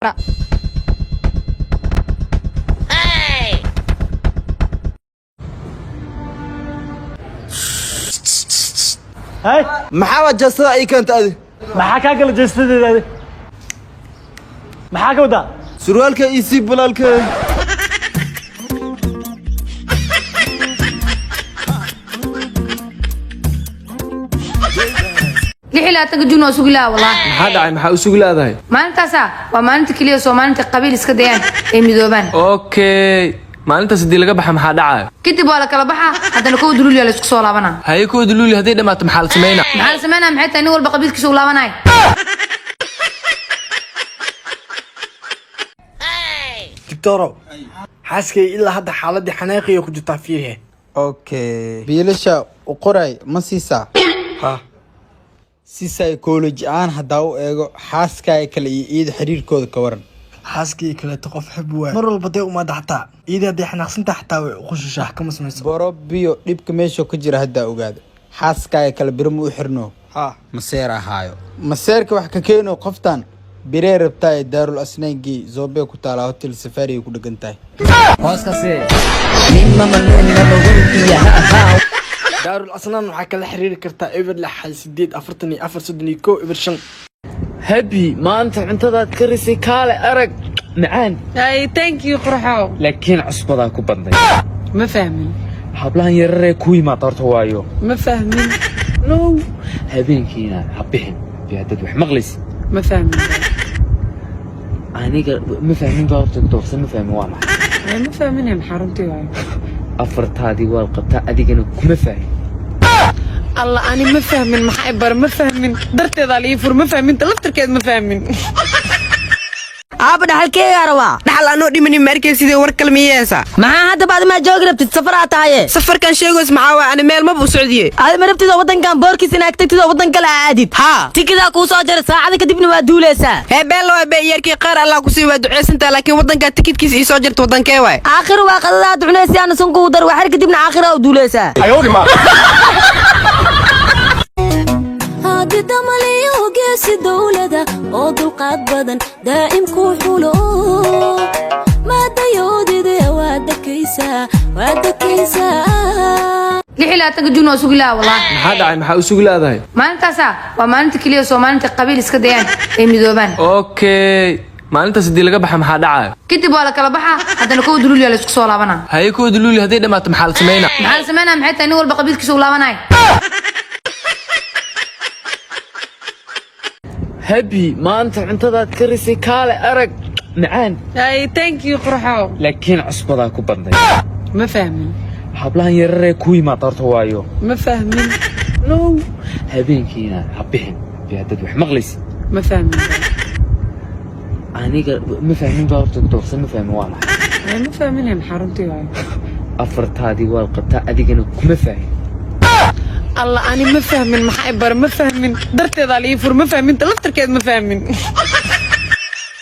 هاي محاول جسد أي كانت هذه محاكا قال جسد هذه محاكا ودا سروالك يسيب بلالك لحلا تجون وسجلا والله هذا عم حاوسوق لا ذاي ما أنت سا وما أنت كليه سو ما أنت قبيل إسكديان ميدوبان اوكي ما انت سدي لغا بخ maxaa dhacay كتب ولا كلا بحا هذا نكو دلولي على سكسو لابنا hay ku dululi haday dhamaat maxal sameeyna maxaa sameynaa maxay tahay nin walba qabiilkiisa u laabanay دكتورو حاسكي إلا هذا حالة حناقية كنت فيها أوكي بيلشا وقراي ما سيسا ها سيسايكولوجي aan hadaa u eego xaaskaaga kale iyo iid xiriirkooda ka waran حاسكي كلا تقف حبوا مرة البطيء وما دحتا إذا دي حنا خصنت حتى وخش شاح كم اسمه borobiyo dhibka meesha ku jira hadaa ogaada xaaskaaga kale birmu u xirno ها maseer ahaayo maseerka wax ka keeno qoftan biree rabtaa daarul asnaangi zoobe ku taala hotel safari ku dhagan tahay دار الأسنان وحكى الحرير كرتا إبر لحي سديد أفرتني أفر سدني كو إبر شن habi maanta cuntadaad ka risay kaale arag macaan Hey, thank you qurxow. laakiin cusbada ku banday Ma fahmin. hablaan yarare ku yimaad horta waayo Ma fahmin. no habeenkiina habixin biyaadad wax maqlis Ma fahmin. aniga ma fahmin baa horta doorsan ma fahmin waa maxay Ay ma fahmin in xaruntii waayo. afartaadii wal qabta adigana kuma fahmin Allah ani ma fahmin maxay bar ma fahmin. Darteeda la ii fur ma fahmin talaftarkeed ma fahmin. aaba dhaxalkeegaa rabaa Dhaxal anoo dhimani markay sidii war kalmiyeesa. maxaa hadda baad ma joogi rabtid safaraa tahaye Safarkan sheegoys maxaa waa ani meel ma buu socdiyay. aad ma rabtid oo wadankan boorkiisa inaad tagtid oo wadan kale aadid Haa. tikidaa kuu soo jara saacada kadibna waa duuleysaa Hey beel waa bee yarkii qaar Allah ku sii waa duceysantaa laakiin wadanka tikidkiisa ii soo jirto wadankee waay. aakhir waa qadadaad cunaysaa ana sun kugu dar waxar kadibna aakhira u duuleysaa هادي دملي وقاسي دولة او دلقات بدن دائم كحولو ما ديودي دي وادكيسا لحلا تجون وسجلا والله maxaa dhacay maxaa u suug laadahay ما أنت سا وما أنت كليه سو ما أنت قبيل إسكديان ميدوبان okay maalinta sidii laga baxa maxaa dhacay كتب ولا كلا بحا هذا نكو دلولي على سكسو لابنا hay ku dululi haday dhamaat maxal sameeyna maxaa sameynaa maxay tahay nin walba qabiilkiisa u laabanay habi maanta cuntadaad ka risay kaale arag macaan Hey thank you qurxow. laakiin cusbada ku banday Ma fahmin. hablaan yarare ku yimaad horta waayo Ma fahmin. no habeenkiina habixin biyaadad wax maqlis Ma fahmin. aniga ma fahmin baa horta doorsan ma fahmin waa maxay Ay ma fahmin in xaruntii waayo. afartaadii wal qabta adigana kuma fahmin Allah ani ma fahmin maxay bar ma fahmin darteeda la ii fur ma fahmin talaftarkeed ma fahmin